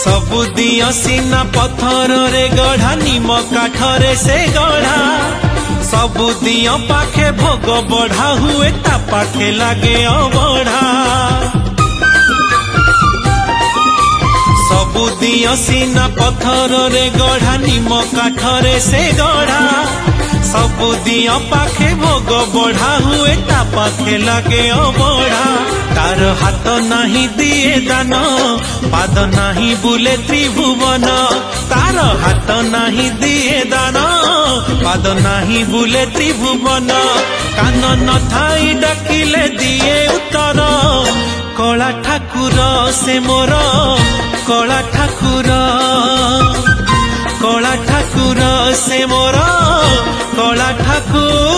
सबु दियो सीना पत्थर रे गढ़ा निम काठरे से गढ़ा सबु दियो पाखे भोग बढ़ा हुए ता पाखे लागे अबढ़ा सबु दियो सीना पत्थर रे गढ़ा निम काठरे से गढ़ा सबु दियो पाखे भोग बढ़ा हुए ता पाखे लगे अबढ़ा तार हाथ नहीं दिए दान पाद नहीं बुले त्रिभुवन तार हाथ नहीं दिए दान पाद नहीं बुले त्रिभुवन कान न थाई डाकिले दिए उत्तर कला ठाकुर से मोर कला ठाकुर कला ठाकुर से मोर कला ठाकुर।